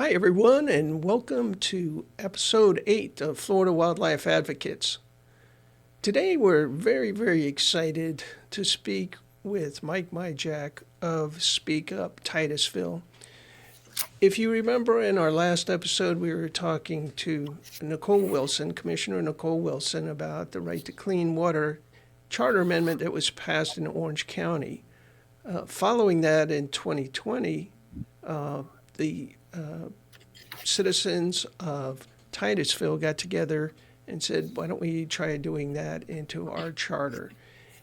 Hi, everyone, and welcome to episode 8 of Florida Wildlife Advocates. Today, we're very excited to speak with Mike Myjak of Speak Up Titusville. If you remember in our last episode, we were talking to Commissioner Nicole Wilson, about the right to clean water charter amendment that was passed in Orange County. Following that in 2020, the citizens of Titusville got together and said, why don't we try doing that into our charter?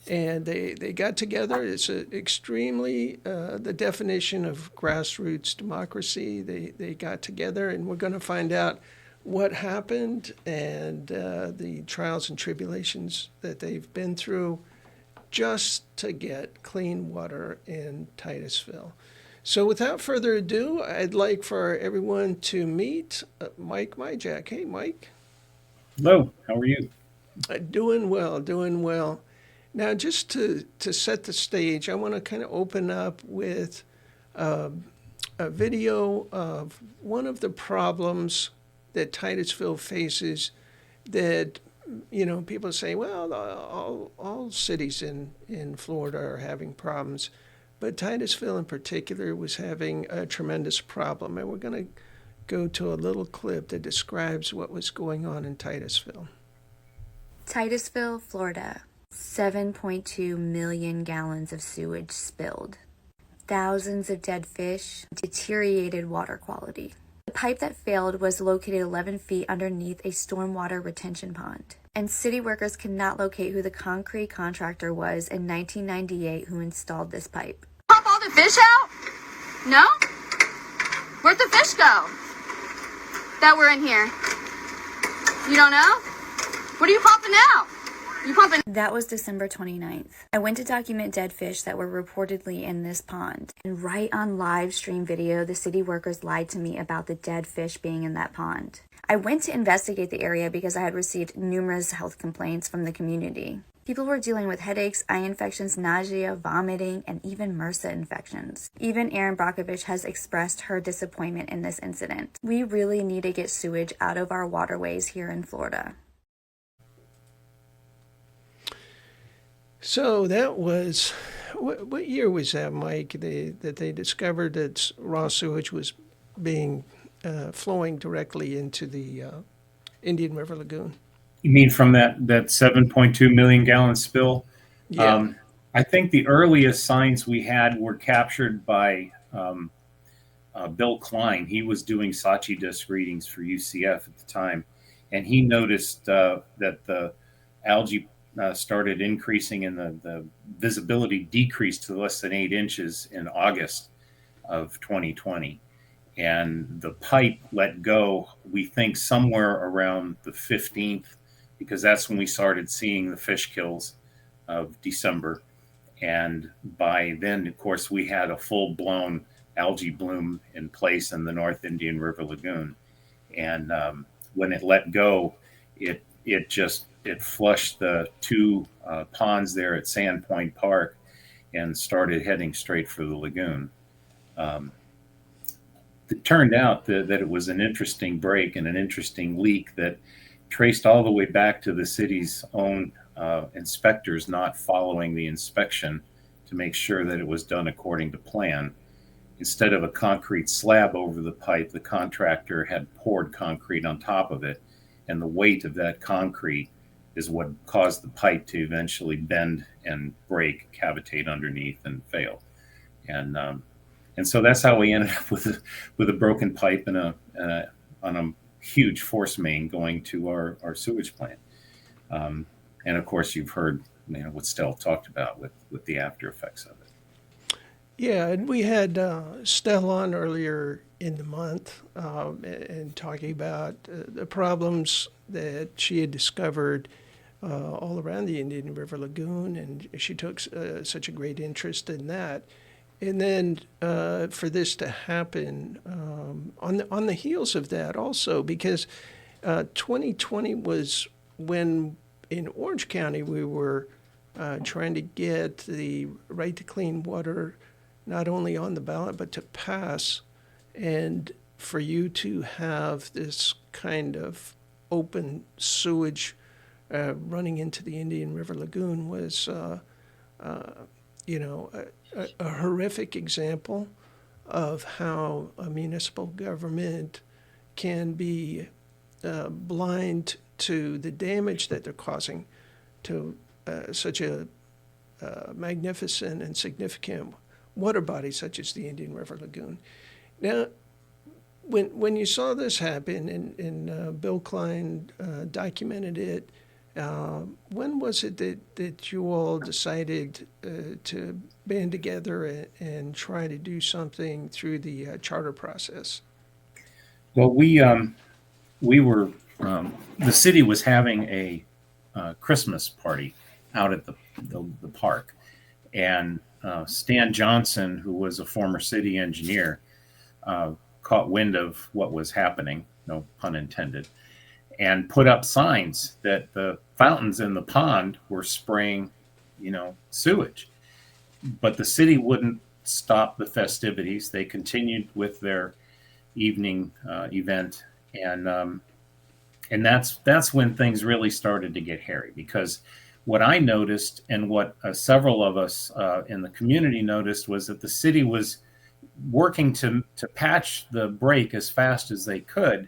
And they got together. It's extremely the definition of grassroots democracy. They got together, and we're going to find out what happened and the trials and tribulations that they've been through just to get clean water in Titusville. So without further ado, I'd like for everyone to meet Mike Myjak. Hey, Mike. Hello, how are you? Doing well. Now, just to set the stage, I want to kind of open up with a video of one of the problems that Titusville faces that, people say, well, all cities in Florida are having problems. But Titusville in particular was having a tremendous problem, and we're going to go to a little clip that describes what was going on in Titusville. Titusville, Florida. 7.2 million gallons of sewage spilled. Thousands of dead fish, deteriorated water quality. The pipe that failed was located 11 feet underneath a stormwater retention pond, and city workers could not locate who the concrete contractor was in 1998 who installed this pipe. Pop all the fish out? No? Where'd the fish go that were in here? You don't know? What are you popping out? That was December 29th. I went to document dead fish that were reportedly in this pond. And right on live stream video, the city workers lied to me about the dead fish being in that pond. I went to investigate the area because I had received numerous health complaints from the community. People were dealing with headaches, eye infections, nausea, vomiting, and even MRSA infections. Even Erin Brockovich has expressed her disappointment in this incident. We really need to get sewage out of our waterways here in Florida. So that was, what year was that, Mike, that they discovered that raw sewage was being flowing directly into the Indian River Lagoon? You mean from that 7.2 million gallon spill? Yeah. I think the earliest signs we had were captured by Bill Klein. He was doing Saatchi disc readings for UCF at the time, and he noticed that the algae started increasing and the visibility decreased to less than 8 inches in August of 2020. And the pipe let go, we think, somewhere around the 15th, because that's when we started seeing the fish kills of December. And by then, of course, we had a full-blown algae bloom in place in the North Indian River Lagoon. And when it let go, it flushed the two ponds there at Sandpoint Park and started heading straight for the lagoon. It turned out that it was an interesting break and an interesting leak that traced all the way back to the city's own inspectors not following the inspection to make sure that it was done according to plan. Instead of a concrete slab over the pipe, the contractor had poured concrete on top of it, and the weight of that concrete is what caused the pipe to eventually bend and break, cavitate underneath, and fail. And so that's how we ended up with a broken pipe and on a huge force main going to our sewage plant. And of course, you've heard what Stell talked about with the after effects of it. Yeah, and we had Stell on earlier in the month and talking about the problems that she had discovered all around the Indian River Lagoon, and she took such a great interest in that. And then for this to happen on the heels of that also, because 2020 was when in Orange County we were trying to get the right to clean water not only on the ballot but to pass. And for you to have this kind of open sewage running into the Indian River Lagoon was, you know, a horrific example of how a municipal government can be blind to the damage that they're causing to such a magnificent and significant water body such as the Indian River Lagoon. Now, when you saw this happen and Bill Klein documented it, when was it that you all decided to band together and try to do something through the charter process? Well, we were the city was having a Christmas party out at the park, and Stan Johnson, who was a former city engineer, caught wind of what was happening, no pun intended, and put up signs that the fountains in the pond were spraying, sewage. But the city wouldn't stop the festivities. They continued with their evening event, and that's when things really started to get hairy, because what I noticed and what several of us in the community noticed was that the city was working to patch the break as fast as they could.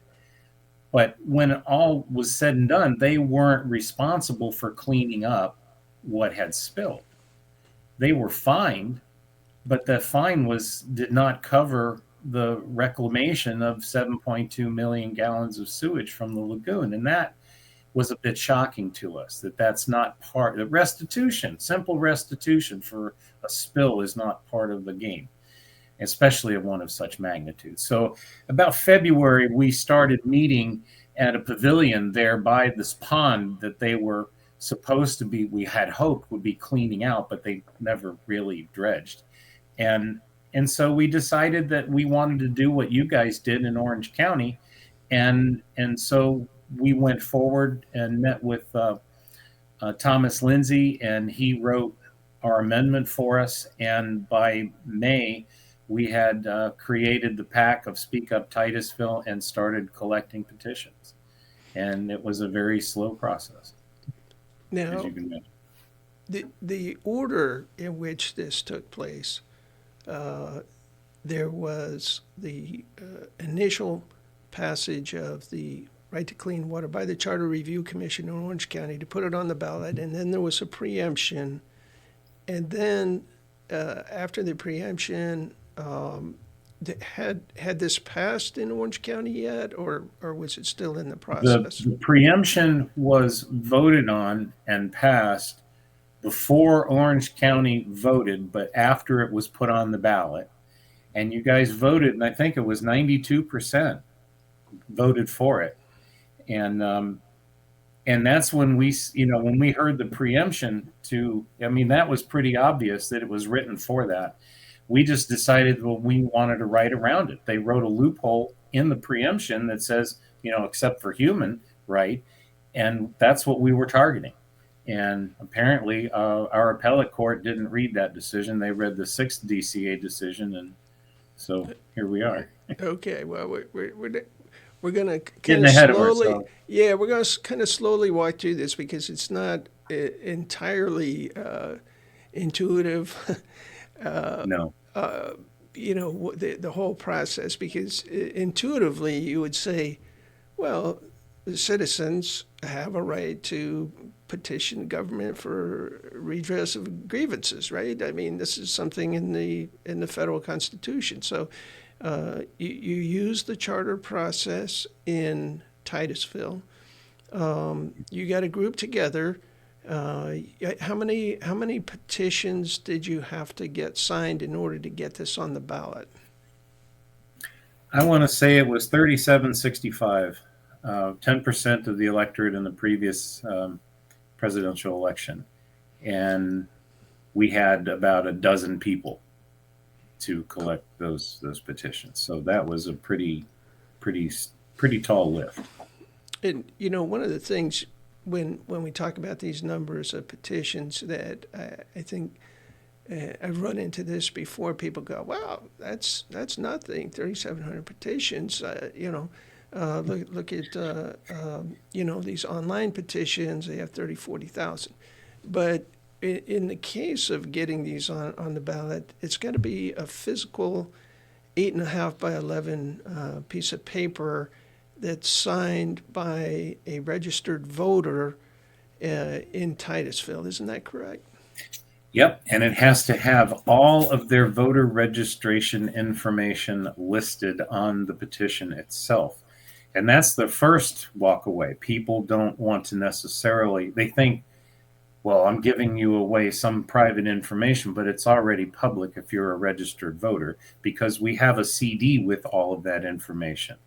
But when all was said and done, they weren't responsible for cleaning up what had spilled. They were fined, but that fine did not cover the reclamation of 7.2 million gallons of sewage from the lagoon. And that was a bit shocking to us, that's not part of restitution. Simple restitution for a spill is not part of the game, especially of one of such magnitude. So about February, we started meeting at a pavilion there by this pond that they were supposed to be, we had hoped would be cleaning out, but they never really dredged. And so we decided that we wanted to do what you guys did in Orange County. And so we went forward and met with Thomas Lindsay, and he wrote our amendment for us. And by May, we had created the pack of Speak Up Titusville and started collecting petitions. And it was a very slow process. Now, as you can imagine. The order in which this took place, there was the initial passage of the right to clean water by the Charter Review Commission in Orange County to put it on the ballot, and then there was a preemption. And then after the preemption, had this passed in Orange County yet, or was it still in the process? The preemption was voted on and passed before Orange County voted, but after it was put on the ballot. And you guys voted, and I think it was 92% voted for it. And that's when when we heard the preemption that was pretty obvious that it was written for that. We just decided, we wanted to write around it. They wrote a loophole in the preemption that says, except for human right. And that's what we were targeting. And apparently our appellate court didn't read that decision. They read the 6th DCA decision. And so here we are. Okay. Well, we're going to Getting kind of ahead of slowly, ourselves. yeah, we're going to kind of slowly walk through this because it's not entirely intuitive. No. The whole process, because intuitively you would say, well, the citizens have a right to petition government for redress of grievances, right? I mean, this is something in the federal Constitution. So you use the charter process in Titusville. You got a group together. How many petitions did you have to get signed in order to get this on the ballot? I want to say it was 3765, 10% of the electorate in the previous presidential election. And we had about a dozen people to collect those petitions. So that was a pretty tall lift. And, one of the things when we talk about these numbers of petitions that I think I've run into this before. People go, "Wow, that's nothing. 3,700 petitions." Look at these online petitions. They have 30, 40,000. But in the case of getting these on the ballot, it's got to be a physical 8.5 by 11 piece of paper that's signed by a registered voter in Titusville. Isn't that correct? Yep, and it has to have all of their voter registration information listed on the petition itself. And that's the first walk away. People don't want to necessarily, they think, well, I'm giving you away some private information, but it's already public if you're a registered voter, because we have a CD with all of that information.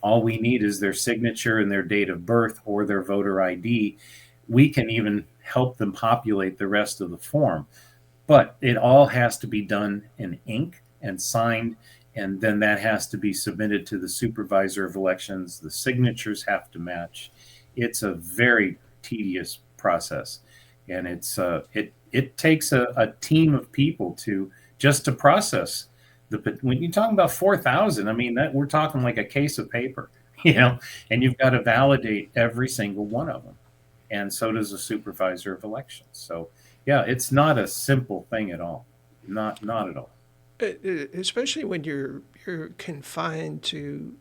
All we need is their signature and their date of birth or their voter ID. We can even help them populate the rest of the form, but it all has to be done in ink and signed, and then that has to be submitted to the supervisor of elections. The signatures have to match. It's a very tedious process, and it takes a team of people to process when you're talking about 4,000. I mean, that we're talking like a case of paper, and you've got to validate every single one of them. And so does the supervisor of elections. So, yeah, it's not a simple thing at all. Not at all. Especially when you're confined to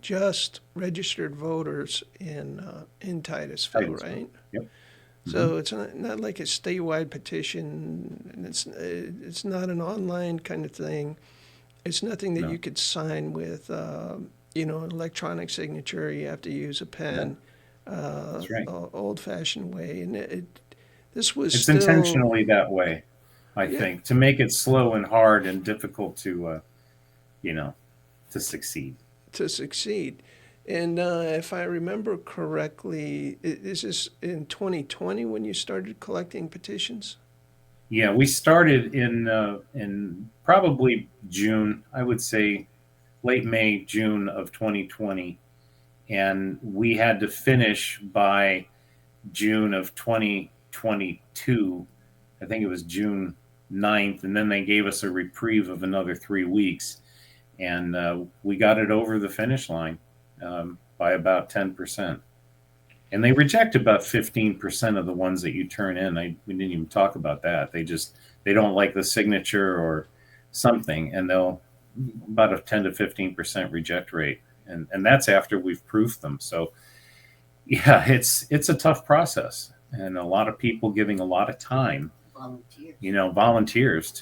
just registered voters in Titusville, right? Yep. So it's not like a statewide petition, and it's not an online kind of thing. It's nothing that you could sign with, an electronic signature. You have to use a pen. That's right. Old-fashioned way, and it's still intentionally that way, I think, to make it slow and hard and difficult to succeed. And if I remember correctly, is this in 2020 when you started collecting petitions? Yeah, we started in probably June, I would say late May, June of 2020. And we had to finish by June of 2022. I think it was June 9th. And then they gave us a reprieve of another 3 weeks. And we got it over the finish line by about 10%. And they reject about 15% of the ones that you turn in. We didn't even talk about that. They don't like the signature or something. And they'll about a 10 to 15% reject rate. And that's after we've proofed them. So, yeah, it's a tough process, and a lot of people giving a lot of time. Volunteers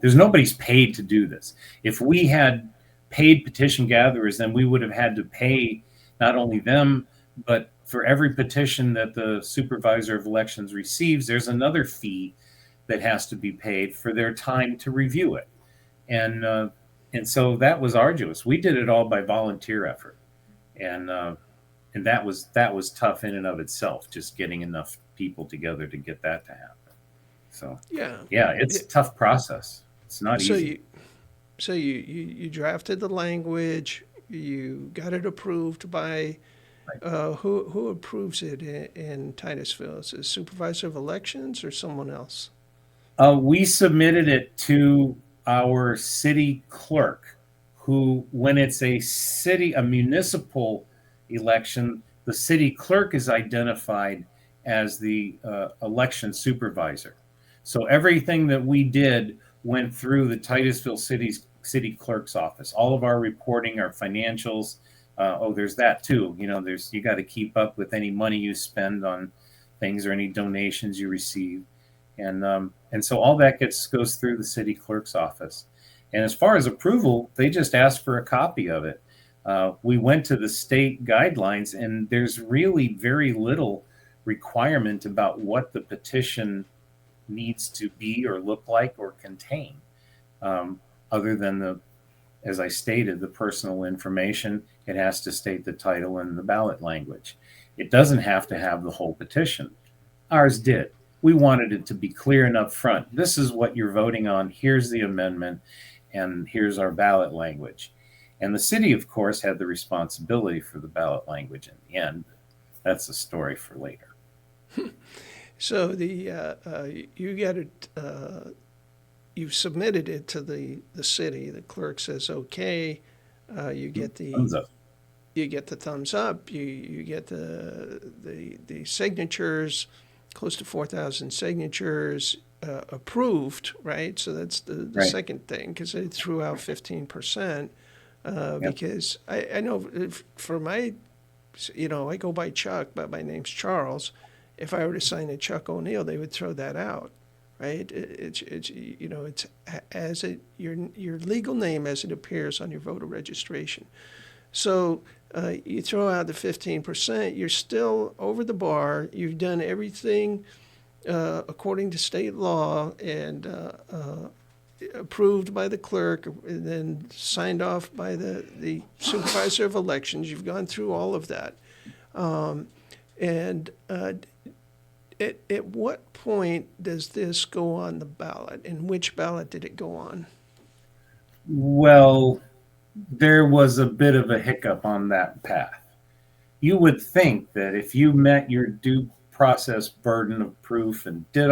there's nobody's paid to do this. If we had paid petition gatherers, then we would have had to pay not only them, but for every petition that the supervisor of elections receives, there's another fee that has to be paid for their time to review it. And so that was arduous. We did it all by volunteer effort, and that was tough in and of itself, just getting enough people together to get that to happen. So it's a tough process. It's not easy. So you drafted the language, you got it approved by who approves it in Titusville? Is it supervisor of elections or someone else? We submitted it to our city clerk, who, when it's a municipal election, the city clerk is identified as the election supervisor. So everything that we did went through the Titusville city clerk's office. All of our reporting, our financials. There's that too. You got to keep up with any money you spend on things or any donations you receive. And so all that goes through the city clerk's office. And as far as approval, they just ask for a copy of it. We went to the state guidelines, and there's really very little requirement about what the petition needs to be or look like or contain, other than as I stated, the personal information. It has to state the title and the ballot language. It doesn't have to have the whole petition. Ours did. We wanted it to be clear and upfront. This is what you're voting on. Here's the amendment, and here's our ballot language. And the city, of course, had the responsibility for the ballot language in the end. That's a story for later. So you got it you've submitted it to the city. The clerk says, okay, you get Thumbs up. you get the thumbs up, you get the signatures, close to 4,000 signatures approved, right? So that's the Right. second thing, because they threw out 15%. Yep. Because I know for my, I go by Chuck, but my name's Charles. If I were to sign a Chuck O'Neill, they would throw that out, right? It's as your legal name as it appears on your voter registration. So you throw out the 15%, you're still over the bar. You've done everything according to state law and approved by the clerk and then signed off by the supervisor of elections. You've gone through all of that. At what point does this go on the ballot, and which ballot did it go on? Well, there was a bit of a hiccup on that path. You would think that if you met your due process burden of proof and got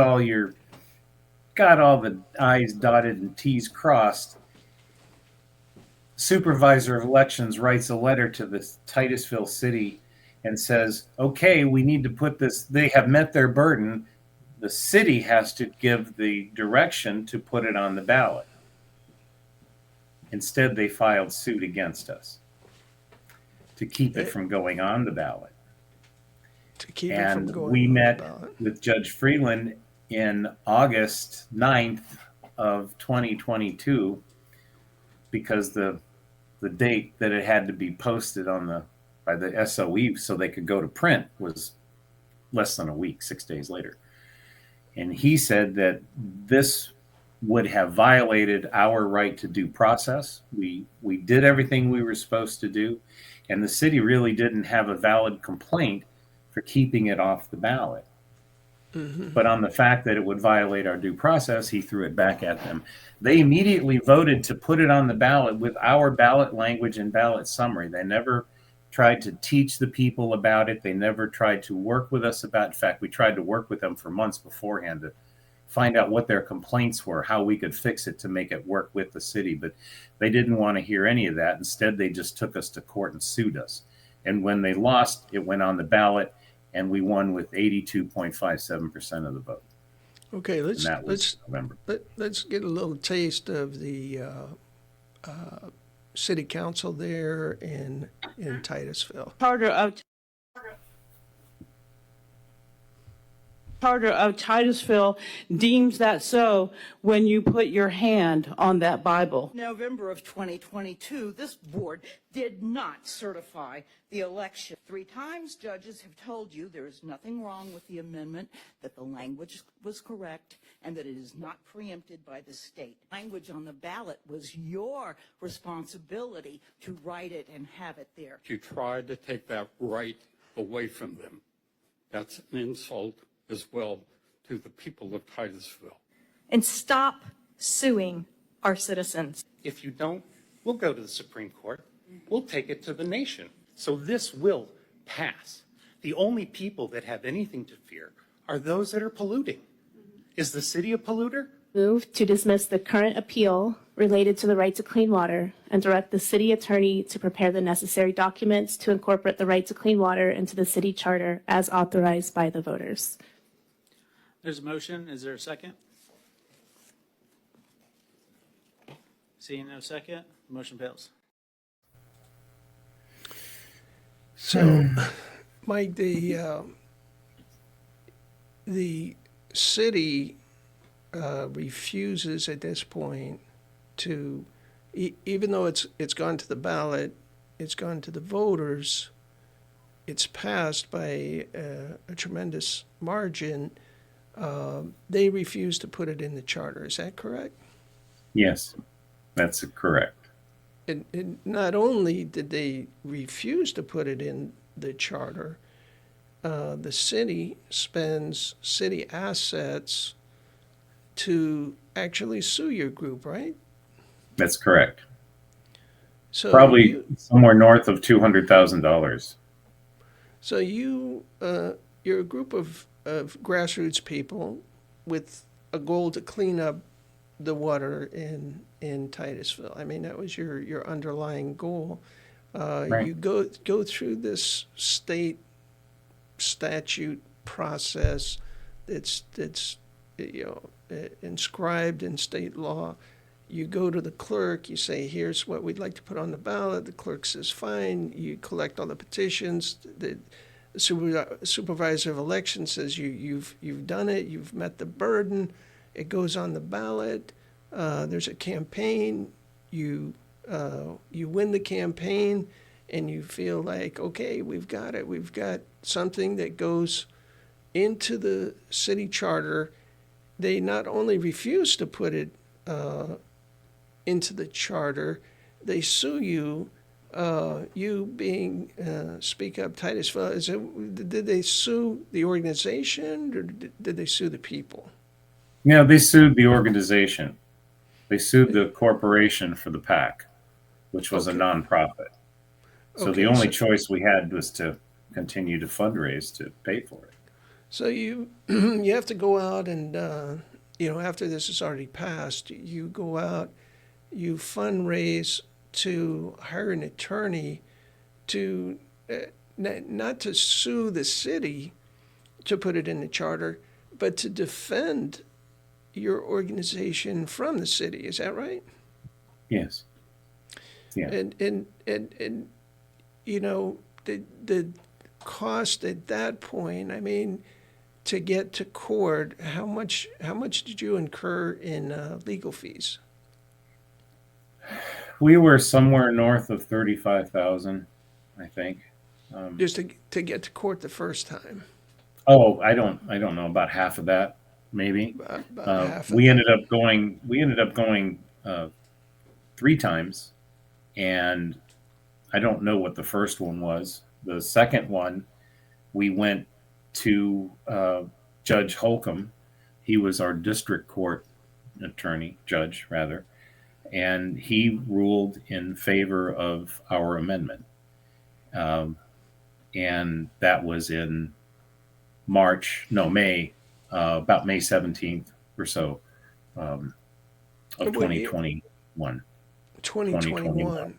all the I's dotted and T's crossed, supervisor of elections writes a letter to the Titusville city and says, okay, we need to put this, they have met their burden. The city has to give the direction to put it on the ballot. Instead, they filed suit against us to keep it from going on the ballot. To keep it from And going we on the met ballot. with Judge Freeland in August 9th of 2022 because the date that it had to be posted by the SOE so they could go to print was less than a week, 6 days later. And he said that this would have violated our right to due process. We did everything we were supposed to do, and the city really didn't have a valid complaint for keeping it off the ballot. Mm-hmm. But on the fact that it would violate our due process, he threw it back at them. They immediately voted to put it on the ballot with our ballot language and ballot summary. They never tried to teach the people about it. They never tried to work with us about it. In fact, we tried to work with them for months beforehand to find out what their complaints were, how we could fix it to make it work with the city. But they didn't want to hear any of that. Instead, they just took us to court and sued us. And when they lost, it went on the ballot, and we won with 82.57% of the vote. Okay, let's November. Let's get a little taste of the city council there in Titusville. Charter of Titusville deems that so when you put your hand on that Bible. November of 2022, this board did not certify the election. 3 times judges have told you there is nothing wrong with the amendment, that the language was correct, and that it is not preempted by the state. Language on the ballot was your responsibility to write it and have it there. You tried to take that right away from them. That's an insult as well to the people of Titusville. And stop suing our citizens. If you don't, we'll go to the Supreme Court. We'll take it to the nation. So this will pass. The only people that have anything to fear are those that are polluting. Is the city a polluter? Move to dismiss the current appeal related to the right to clean water and direct the city attorney to prepare the necessary documents to incorporate the right to clean water into the city charter as authorized by the voters. There's a motion. Is there a second? Seeing no second, the motion fails. So, Mike, the city refuses at this point to, even though it's gone to the ballot, it's gone to the voters, it's passed by a tremendous margin. They refuse to put it in the charter. Is that correct? Yes, that's correct. And not only did they refuse to put it in the charter, the city spends city assets to actually sue your group, right? That's correct. So probably somewhere north of $200,000. So you're a group of grassroots people with a goal to clean up the water in Titusville. I mean, that was your underlying goal. Right. You go through this state statute process that's inscribed in state law. You go to the clerk, you say, here's what we'd like to put on the ballot. The clerk says, fine. You collect all the petitions. The supervisor of elections says, you've done it. You've met the burden. It goes on the ballot. There's a campaign. You win the campaign, and you feel like, okay, we've got it. We've got something that goes into the city charter. They not only refuse to put it into the charter, they sue you. You being Speak Up Titusville, did they sue the organization, or did they sue the people? Yeah, they sued the organization. They sued the corporation for the PAC, which was a nonprofit. So the only choice we had was to continue to fundraise to pay for it. So you you have to go out and after this is already passed, you go out, you fundraise to hire an attorney to not to sue the city to put it in the charter, but to defend your organization from the city. Is that right? Yes. Yeah. And the cost at that point, I mean, to get to court, how much did you incur in legal fees? We were somewhere north of 35,000, I think. Just to get to court the first time. Oh, I don't know, about half of that, maybe. About half of we that. ended up going 3 times, and I don't know what the first one was. The second one, we went to Judge Holcomb. He was our district court judge, and he ruled in favor of our amendment. And that was in May, about May 17th or so of 2021. 2021.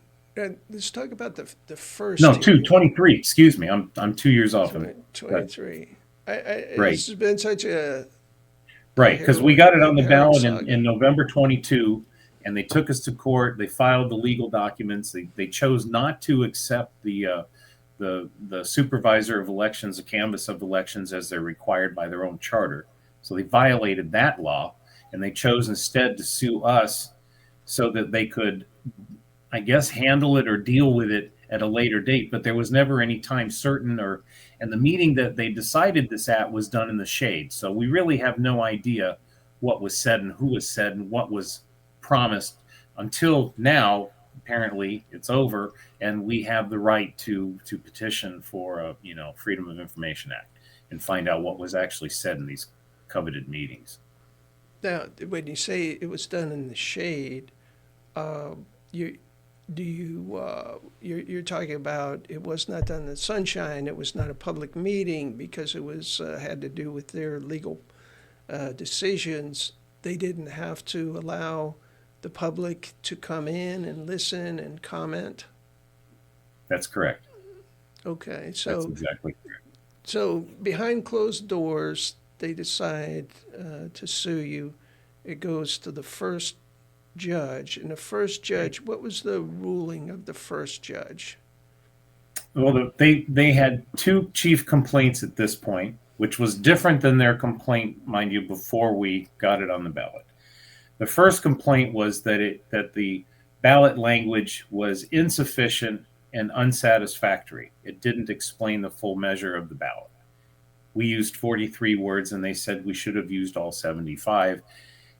Let's talk about the first. No, 23. Excuse me. I'm 2 years off. 23. Right. This has been such a right, because we got it on the ballot saga. in November 22, and they took us to court. They filed the legal documents. They chose not to accept the supervisor of elections, the canvass of elections, as they're required by their own charter. So they violated that law, and they chose instead to sue us so that they could, I guess, handle it or deal with it at a later date. But there was never any time certain, and the meeting that they decided this at was done in the shade. So we really have no idea what was said and who was said and what was promised until now. Apparently it's over, and we have the right to petition for a Freedom of Information Act and find out what was actually said in these coveted meetings. Now, when you say it was done in the shade, you're talking about it was not done in the sunshine. It was not a public meeting because it was had to do with their legal decisions. They didn't have to allow the public to come in and listen and comment. That's correct. Okay, so That's exactly correct. So behind closed doors, they decide to sue you. It goes to the first judge. And the first judge, what was the ruling of the first judge? Well, they had 2 chief complaints at this point, which was different than their complaint, mind you, before we got it on the ballot. The first complaint was that the ballot language was insufficient and unsatisfactory. It didn't explain the full measure of the ballot. We used 43 words, and they said we should have used all 75.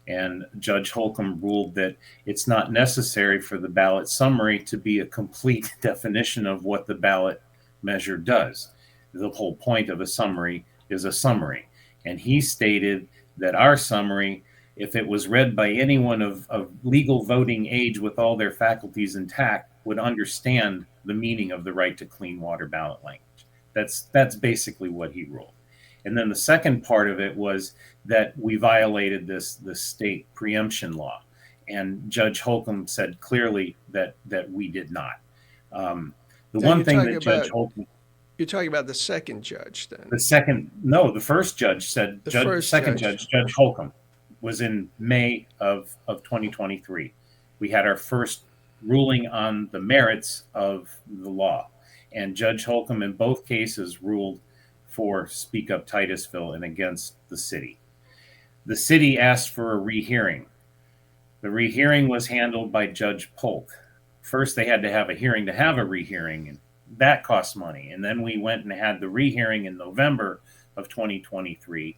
And Judge Holcomb ruled that it's not necessary for the ballot summary to be a complete definition of what the ballot measure does. The whole point of a summary is a summary. And he stated that our summary, if it was read by anyone of legal voting age with all their faculties intact, would understand the meaning of the right to clean water ballot language. That's basically what he ruled. And then the second part of it was that we violated this state preemption law. And Judge Holcomb said clearly that we did not. The Now one you're thing talking that Judge about- Holcomb, You're talking about the second judge then? the first judge said, Judge Holcomb was in May of 2023. We had our first ruling on the merits of the law. And Judge Holcomb in both cases ruled for Speak Up Titusville and against the city. The city asked for a rehearing. The rehearing was handled by Judge Polk. First, they had to have a hearing to have a rehearing, and that cost money. And then we went and had the rehearing in November of 2023.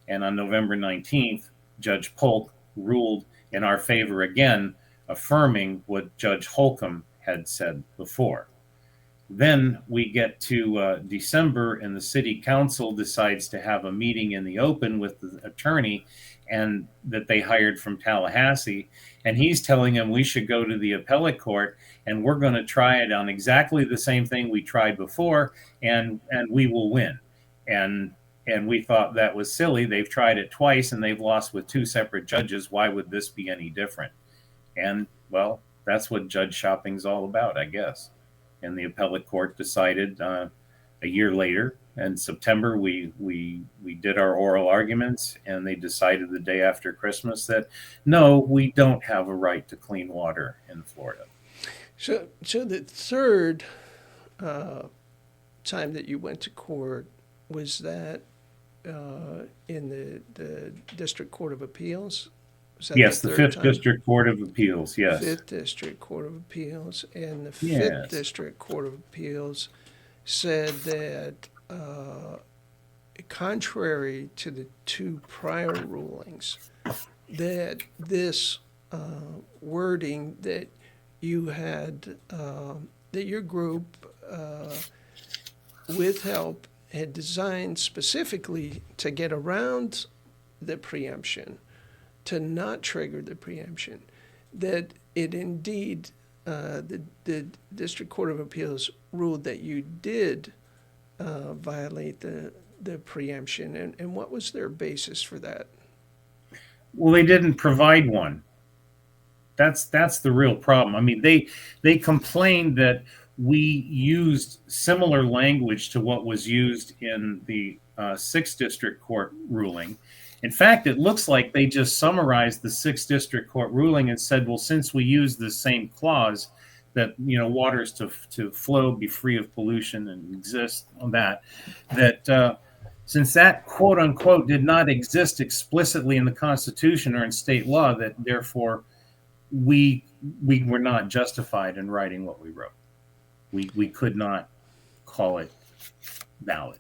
And on November 19th, Judge Polk ruled in our favor again, affirming what Judge Holcomb had said before. Then we get to December, and the city council decides to have a meeting in the open with the attorney and that they hired from Tallahassee. And he's telling them we should go to the appellate court and we're going to try it on exactly the same thing we tried before, and we will win. And we thought that was silly. They've tried it twice and they've lost with two separate judges. Why would this be any different? And well, that's what judge shopping's all about, I guess. And the appellate court decided a year later, in September, we did our oral arguments, and they decided the day after Christmas that no, we don't have a right to clean water in Florida. So the third time that you went to court, was that in the District Court of Appeals? Yes, the Fifth District Court of Appeals, yes. Fifth District Court of Appeals, and the Yes. Fifth District Court of Appeals said that contrary to the two prior rulings, that this wording that you had, that your group, with help, had designed specifically to get around the preemption, to not trigger the preemption, that it indeed, the District Court of Appeals ruled that you did violate the preemption. And what was their basis for that? Well, they didn't provide one. That's the real problem. I mean, they complained that we used similar language to what was used in the Sixth District Court ruling. In fact, it looks like they just summarized the Sixth District Court ruling and said, well, since we use the same clause that, water is to flow, be free of pollution and exist on that since that quote unquote did not exist explicitly in the Constitution or in state law, that therefore we were not justified in writing what we wrote. We could not call it valid.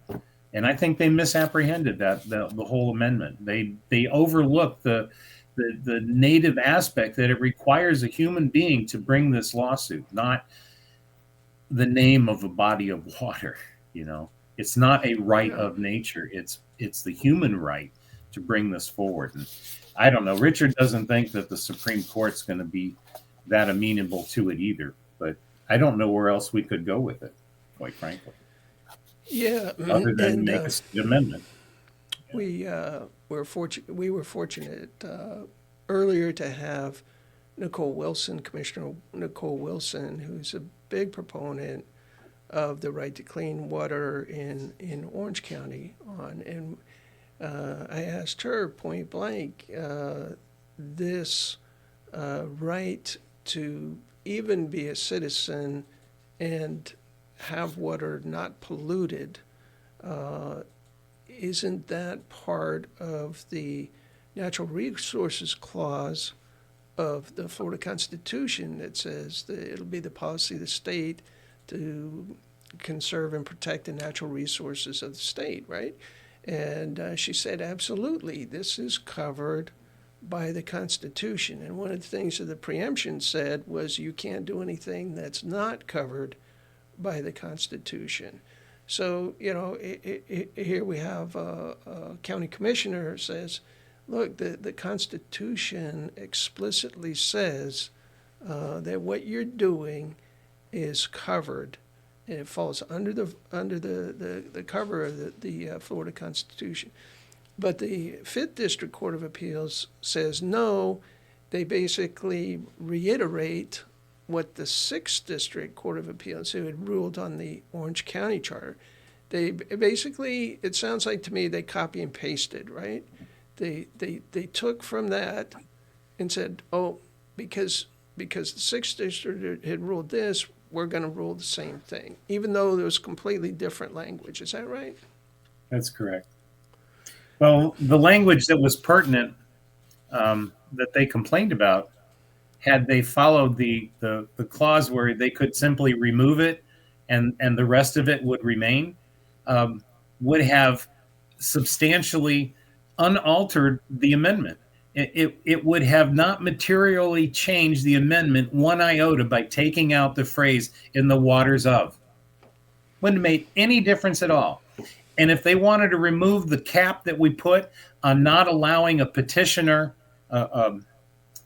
And I think they misapprehended the whole amendment. They overlooked the native aspect that it requires a human being to bring this lawsuit, not the name of a body of water. It's not a right of nature. It's the human right to bring this forward. And I don't know. Richard doesn't think that the Supreme Court's going to be that amenable to it either. But I don't know where else we could go with it, quite frankly. Yeah, Other than make a state amendment. We were fortunate earlier to have Commissioner Nicole Wilson, who's a big proponent of the right to clean water in Orange County on. And I asked her point blank, this right to even be a citizen and have water not polluted, isn't that part of the Natural Resources Clause of the Florida Constitution that says that it'll be the policy of the state to conserve and protect the natural resources of the state, right? And she said, absolutely, this is covered by the Constitution. And one of the things that the preemption said was you can't do anything that's not covered by the Constitution. So, here we have a county commissioner says, look, the Constitution explicitly says that what you're doing is covered. and it falls under the cover of the Florida Constitution. But the 5th District Court of Appeals says no. They basically reiterate what the 6th District Court of Appeals, who had ruled on the Orange County Charter, they basically, it sounds like to me, they copy and pasted, right? They took from that and said, oh, because the 6th District had ruled this, we're going to rule the same thing, even though there was completely different language. Is that right? That's correct. Well, the language that was pertinent that they complained about, had they followed the clause where they could simply remove it and the rest of it would remain, would have substantially unaltered the amendment. It would have not materially changed the amendment one iota by taking out the phrase "in the waters of." Wouldn't have made any difference at all. And if they wanted to remove the cap that we put on not allowing a petitioner,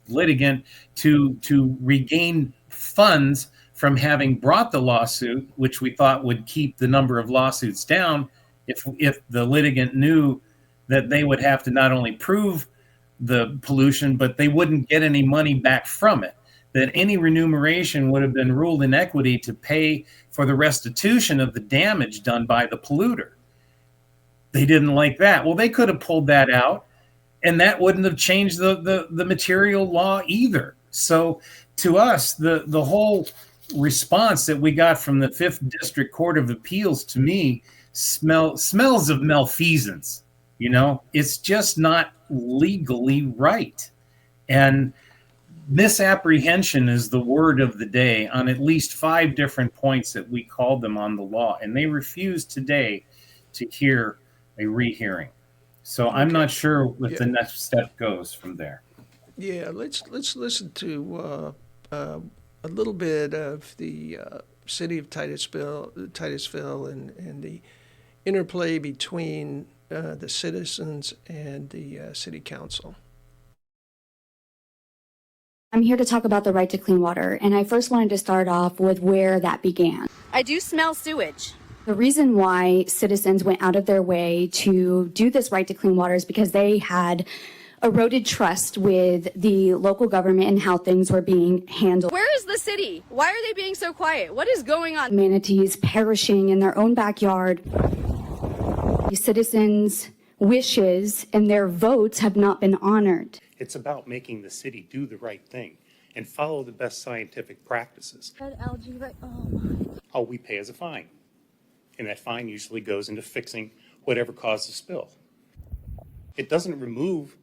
litigant, to regain funds from having brought the lawsuit, which we thought would keep the number of lawsuits down, if the litigant knew that they would have to not only prove the pollution, but they wouldn't get any money back from it, that any remuneration would have been ruled in equity to pay for the restitution of the damage done by the polluter. They didn't like that. Well, they could have pulled that out, and that wouldn't have changed the material law either. So to us, the whole response that we got from the 5th District Court of Appeals, to me, smells of malfeasance. You know, it's just not legally right. And misapprehension is the word of the day on at least 5 different points that we called them on the law. And they refused today to hear a rehearing. So I'm not sure what the next step goes from there. Yeah, let's listen to a little bit of the City of Titusville and the interplay between the citizens and the City Council. I'm here to talk about the right to clean water, and I first wanted to start off with where that began. I do smell sewage. The reason why citizens went out of their way to do this right to clean water is because they had eroded trust with the local government and how things were being handled. Where is the city? Why are they being so quiet? What is going on? Manatees perishing in their own backyard. The citizens' wishes and their votes have not been honored. It's about making the city do the right thing and follow the best scientific practices. Algae, right? Oh my. All we pay is a fine. And that fine usually goes into fixing whatever caused the spill. It doesn't remove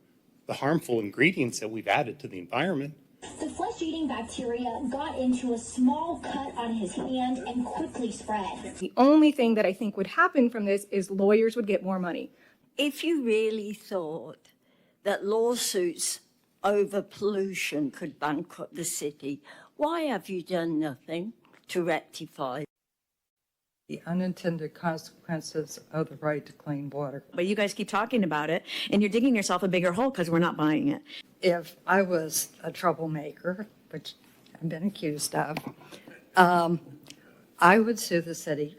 the harmful ingredients that we've added to the environment. The flesh-eating bacteria got into a small cut on his hand and quickly spread. The only thing that I think would happen from this is lawyers would get more money. If you really thought that lawsuits over pollution could bankrupt the city, why have you done nothing to rectify the unintended consequences of the right to clean water? But you guys keep talking about it, and you're digging yourself a bigger hole because we're not buying it. If I was a troublemaker, which I've been accused of, I would sue the city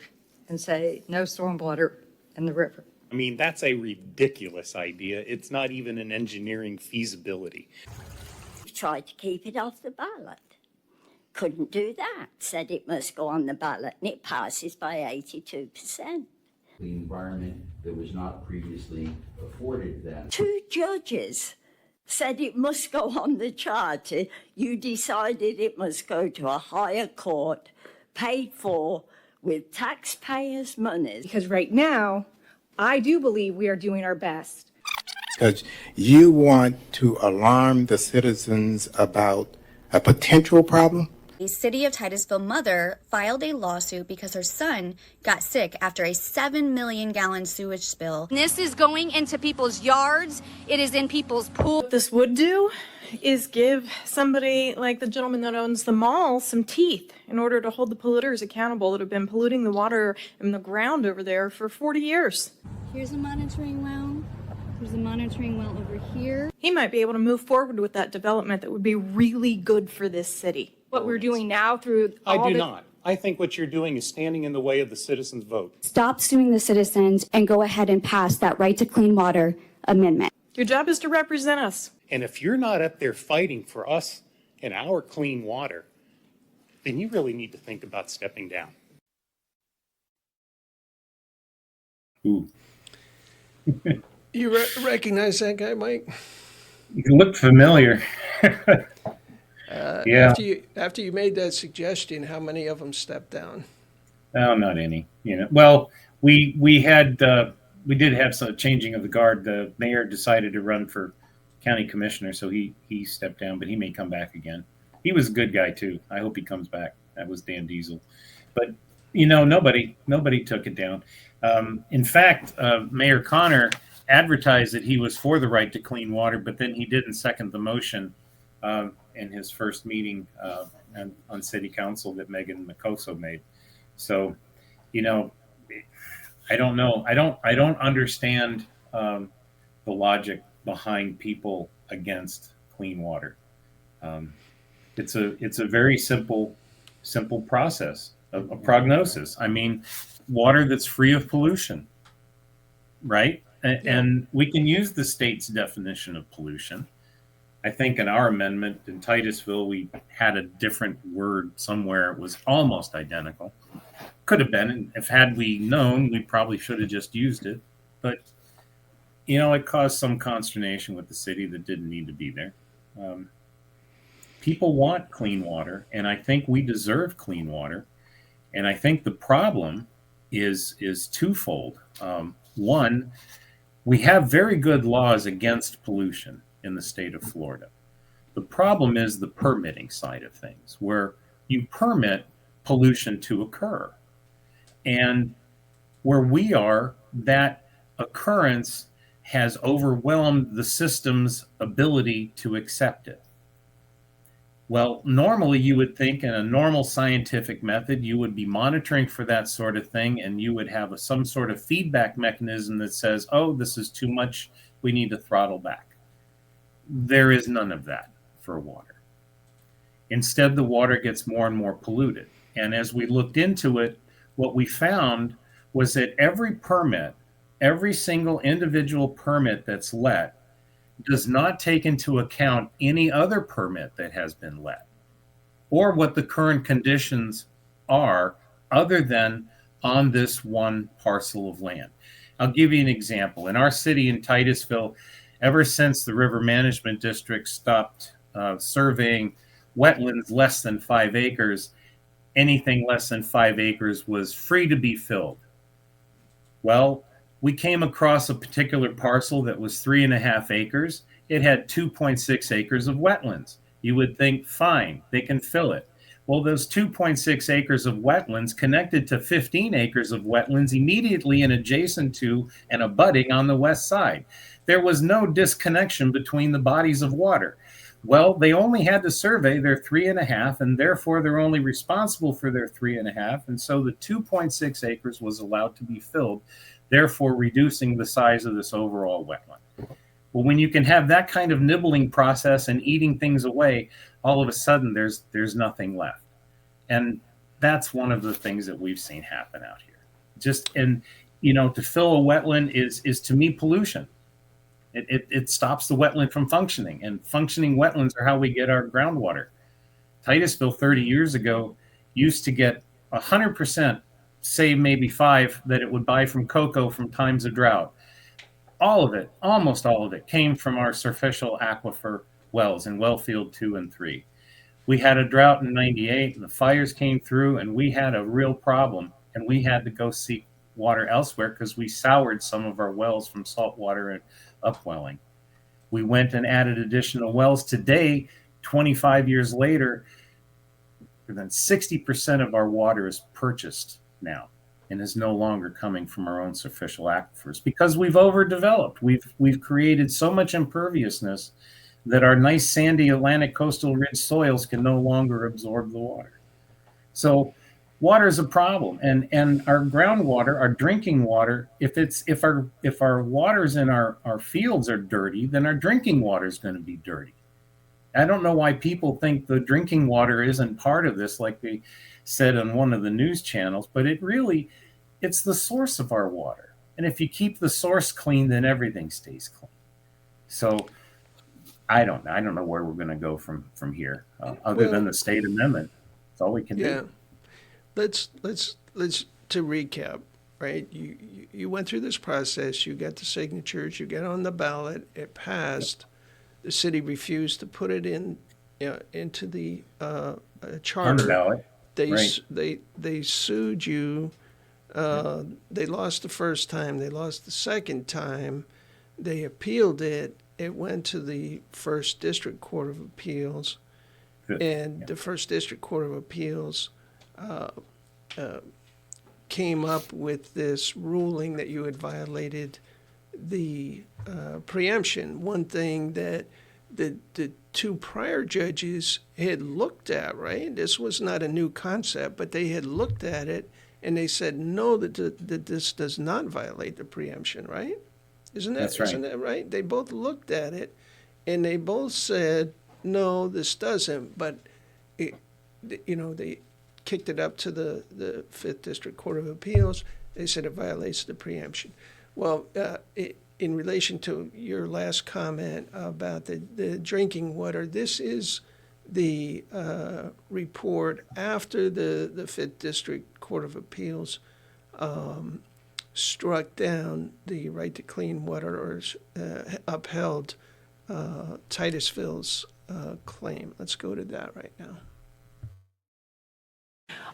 and say no stormwater in the river. I mean, that's a ridiculous idea. It's not even an engineering feasibility. Tried to keep it off the ballot. Couldn't do that. Said it must go on the ballot, and it passes by 82%. The environment that was not previously afforded that. 2 judges said it must go on the charter. You decided it must go to a higher court, paid for with taxpayers' money. Because right now, I do believe we are doing our best. Because you want to alarm the citizens about a potential problem? A City of Titusville mother filed a lawsuit because her son got sick after a 7 million gallon sewage spill. This is going into people's yards. It is in people's pools. What this would do is give somebody like the gentleman that owns the mall some teeth in order to hold the polluters accountable that have been polluting the water and the ground over there for 40 years. Here's a monitoring well. There's a monitoring well over here. He might be able to move forward with that development that would be really good for this city. What we're doing now through I do not. I think what you're doing is standing in the way of the citizens' vote. Stop suing the citizens and go ahead and pass that right to clean water amendment. Your job is to represent us. And if you're not up there fighting for us and our clean water, then you really need to think about stepping down. Ooh. You recognize that guy, Mike? You look familiar. Yeah. After you made that suggestion, how many of them stepped down? Oh, not any. Well, we did have some changing of the guard. The mayor decided to run for county commissioner, so he stepped down, but he may come back again. He was a good guy too. I hope he comes back. That was Dan Diesel. But nobody took it down. In fact, Mayor Connor advertised that he was for the right to clean water, but then he didn't second the motion in his first meeting on city council that Megan Makoso made. So, I don't know. I don't understand the logic behind people against clean water. It's a very simple process of prognosis. I mean, water that's free of pollution, right? And we can use the state's definition of pollution. I think in our amendment in Titusville, we had a different word somewhere. It was almost identical. Could have been. And if had we known, we probably should have just used it. But, it caused some consternation with the city that didn't need to be there. People want clean water, and I think we deserve clean water. And I think the problem is twofold. One, we have very good laws against pollution in the state of Florida. The problem is the permitting side of things, where you permit pollution to occur. And where we are, that occurrence has overwhelmed the system's ability to accept it. Well, normally you would think in a normal scientific method, you would be monitoring for that sort of thing, and you would have some sort of feedback mechanism that says, oh, this is too much, we need to throttle back. There is none of that for water. Instead, the water gets more and more polluted. And as we looked into it, what we found was that every single individual permit that's let does not take into account any other permit that has been let or what the current conditions are other than on this one parcel of land. I'll give you an example. In our city in Titusville, ever since the River Management District stopped surveying wetlands less than 5 acres, anything less than 5 acres was free to be filled. Well, we came across a particular parcel that was 3.5 acres. It had 2.6 acres of wetlands. You would think, fine, they can fill it. Well, those 2.6 acres of wetlands connected to 15 acres of wetlands immediately and adjacent to and abutting on the west side. There was no disconnection between the bodies of water. Well, they only had to survey their 3.5, and therefore they're only responsible for their 3.5. And so the 2.6 acres was allowed to be filled, therefore reducing the size of this overall wetland. Well, when you can have that kind of nibbling process and eating things away, all of a sudden there's nothing left. And that's one of the things that we've seen happen out here. To fill a wetland is to me pollution. It stops the wetland from functioning, and functioning wetlands are how we get our groundwater. Titusville 30 years ago used to get 100%, save maybe 5, that it would buy from COCO from times of drought. All of it, almost all of it, came from our surficial aquifer wells in Wellfield 2 and 3. We had a drought in 98, and the fires came through, and we had a real problem, and we had to go seek water elsewhere because we soured some of our wells from salt water and upwelling. We went and added additional wells. Today, 25 years later, more than 60% of our water is purchased now and is no longer coming from our own surficial aquifers because we've overdeveloped. We've created so much imperviousness that our nice sandy Atlantic coastal ridge soils can no longer absorb the water. So water is a problem, and our groundwater, our drinking water, if our waters in our fields are dirty, then our drinking water is going to be dirty. I don't know why people think the drinking water isn't part of this, like they said on one of the news channels, but it's the source of our water. And if you keep the source clean, then everything stays clean. So I don't know where we're going to go from here, other than the state amendment. That's all we can do. Let's to recap, right? You went through this process. You got the signatures. You got on the ballot. It passed. The city refused to put it into the charter. On the ballot. They sued you. They lost the first time. They lost the second time. They appealed it. It went to the First District Court of Appeals, and the First District Court of Appeals came up with this ruling that you had violated the preemption. One thing that the two prior judges had looked at, right? This was not a new concept, but they had looked at it and they said, no, that this does not violate the preemption, right? Isn't that right? They both looked at it and they both said, no, this doesn't. But, they kicked it up to the Fifth District Court of Appeals. They said it violates the preemption. Well, in relation to your last comment about the drinking water, this is the report after the Fifth District Court of Appeals struck down the right to clean water or upheld Titusville's claim. Let's go to that right now.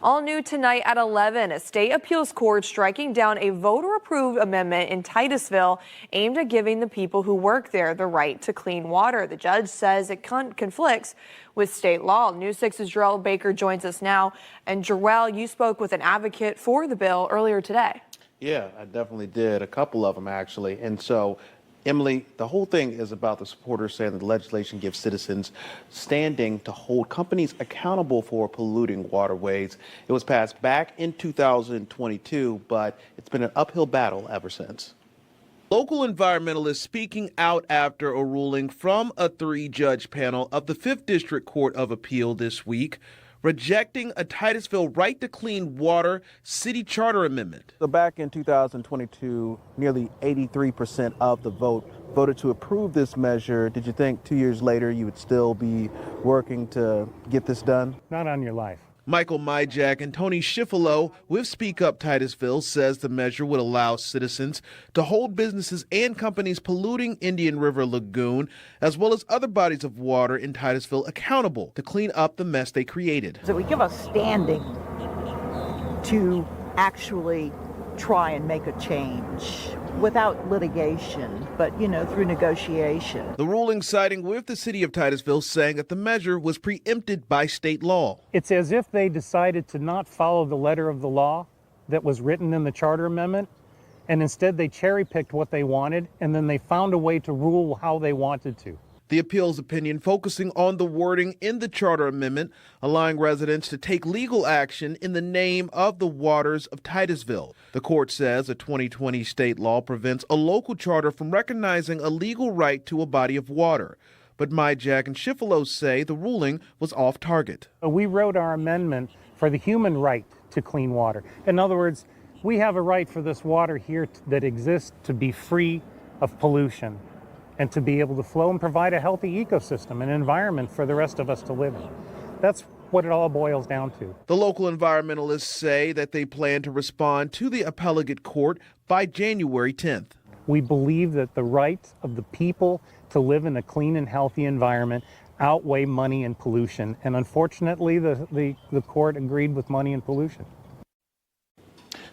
All new tonight at 11, a state appeals court striking down a voter-approved amendment in Titusville aimed at giving the people who work there the right to clean water. The judge says it conflicts with state law. News 6's Jarrell Baker joins us now. And Jarrell, you spoke with an advocate for the bill earlier today. Yeah, I definitely did. A couple of them, actually. And so, Emily, the whole thing is about the supporters saying that the legislation gives citizens standing to hold companies accountable for polluting waterways. It was passed back in 2022, but it's been an uphill battle ever since. Local environmentalists speaking out after a ruling from a 3-judge panel of the 5th District Court of Appeal this week, rejecting a Titusville right to clean water city charter amendment. So back in 2022, nearly 83% of the vote voted to approve this measure. Did you think 2 years later you would still be working to get this done? Not on your life. Michael Myjak and Tony Schifolo with Speak Up Titusville says the measure would allow citizens to hold businesses and companies polluting Indian River Lagoon, as well as other bodies of water in Titusville, accountable to clean up the mess they created. So we give us standing to actually try and make a change without litigation, but, through negotiation. The ruling siding with the city of Titusville, saying that the measure was preempted by state law. It's as if they decided to not follow the letter of the law that was written in the charter amendment, and instead they cherry-picked what they wanted, and then they found a way to rule how they wanted to. The appeals opinion focusing on the wording in the charter amendment, allowing residents to take legal action in the name of the waters of Titusville. The court says a 2020 state law prevents a local charter from recognizing a legal right to a body of water. But Myjak and Schifolo say the ruling was off target. We wrote our amendment for the human right to clean water. In other words, we have a right for this water here that exists to be free of pollution and to be able to flow and provide a healthy ecosystem and environment for the rest of us to live in. That's what it all boils down to. The local environmentalists say that they plan to respond to the appellate court by January 10th. We believe that the rights of the people to live in a clean and healthy environment outweigh money and pollution. And unfortunately, the court agreed with money and pollution.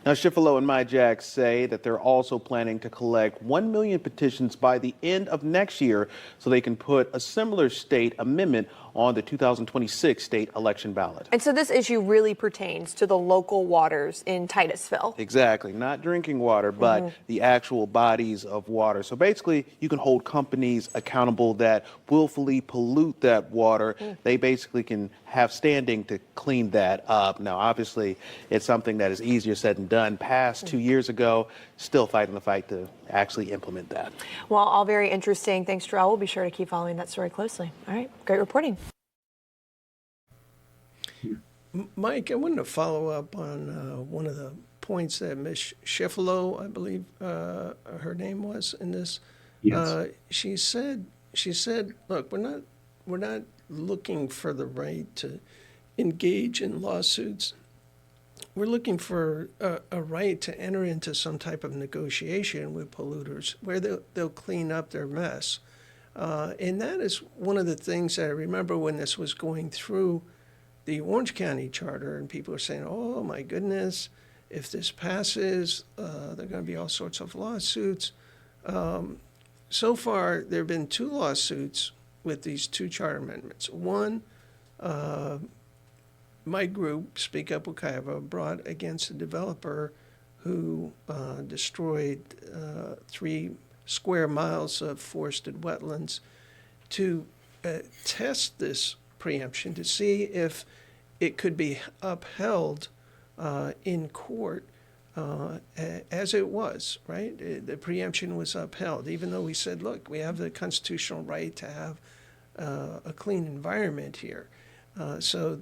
Now, Schifolo and Myjak say that they're also planning to collect 1 million petitions by the end of next year so they can put a similar state amendment on the 2026 state election ballot. And so this issue really pertains to the local waters in Titusville. Exactly. Not drinking water, but the actual bodies of water. So basically, you can hold companies accountable that willfully pollute that water. They basically can have standing to clean that up. Now, obviously, it's something that is easier said than done. Passed 2 years ago, still fighting the fight to actually implement that. Well, all very interesting. Thanks, Terrell. We'll be sure to keep following that story closely. All right, great reporting. Mike, I wanted to follow up on one of the points that Ms. Schifelo, I believe her name was in this. Yes. She said, look, we're not looking for the right to engage in lawsuits. We're looking for a right to enter into some type of negotiation with polluters where they'll clean up their mess. And that is one of the things that I remember when this was going through the Orange County Charter, and people are saying, oh my goodness, if this passes, there are going to be all sorts of lawsuits. So far, there have been 2 lawsuits with these 2 charter amendments. One, my group, Speak Up Titusville, brought against a developer who destroyed 3 square miles of forested wetlands to test this preemption to see if it could be upheld in court as it was, right? The preemption was upheld, even though we said, look, we have the constitutional right to have a clean environment here. So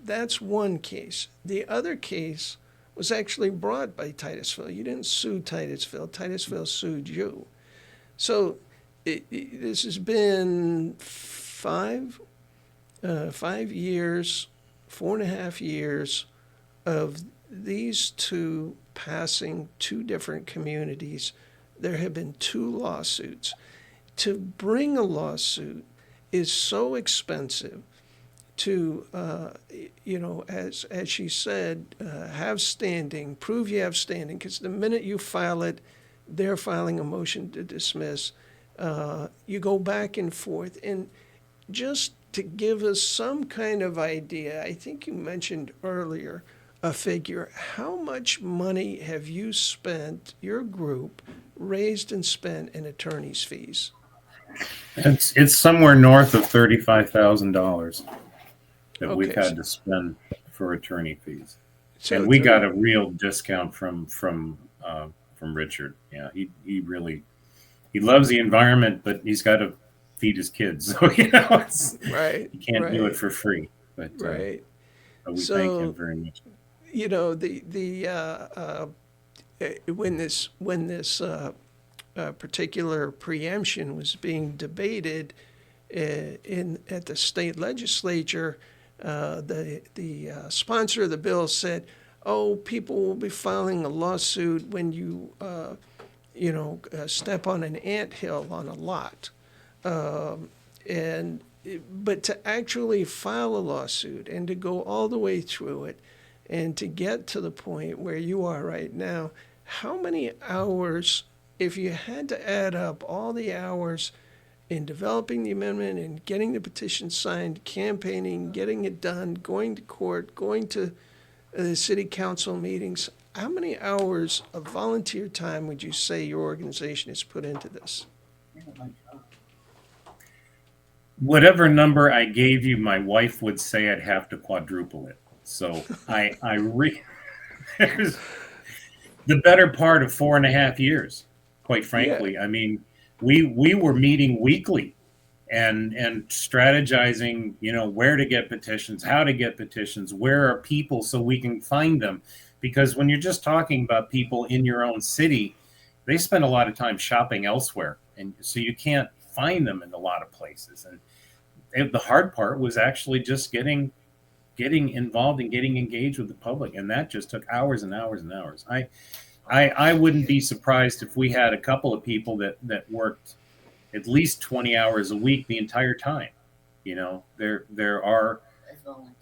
that's one case. The other case was actually brought by Titusville. You didn't sue Titusville. Titusville sued you. So this has been 5 years, 4.5 years of these 2 passing 2 different communities. There have been 2 lawsuits. To bring a lawsuit is so expensive. To, as she said, have standing, prove you have standing, because the minute you file it, they're filing a motion to dismiss. You go back and forth. And just to give us some kind of idea, I think you mentioned earlier a figure. How much money have you spent, your group, raised and spent in attorney's fees? It's somewhere north of $35,000 that we've had to spend for attorney fees. So and we got a real discount from Richard. Yeah, he really loves the environment, but he's got to feed his kids. So it's right. You can't do it for free. But right. But we thank him very much. When this particular preemption was being debated at the state legislature, the sponsor of the bill said, "Oh, people will be filing a lawsuit when you step on an anthill on a lot," but to actually file a lawsuit and to go all the way through it and to get to the point where you are right now, how many hours, if you had to add up all the hours in developing the amendment and getting the petition signed, campaigning, getting it done, going to court, going to the city council meetings, how many hours of volunteer time would you say your organization has put into this? Whatever number I gave you, my wife would say I'd have to quadruple it. So there's the better part of 4.5 years, quite frankly. Yeah. I mean, we were meeting weekly and strategizing, where to get petitions, how to get petitions, where are people so we can find them. Because when you're just talking about people in your own city, they spend a lot of time shopping elsewhere. And so you can't find them in a lot of places. And the hard part was actually just getting involved and getting engaged with the public. And that just took hours and hours and hours. I wouldn't be surprised if we had a couple of people that worked at least 20 hours a week the entire time. There are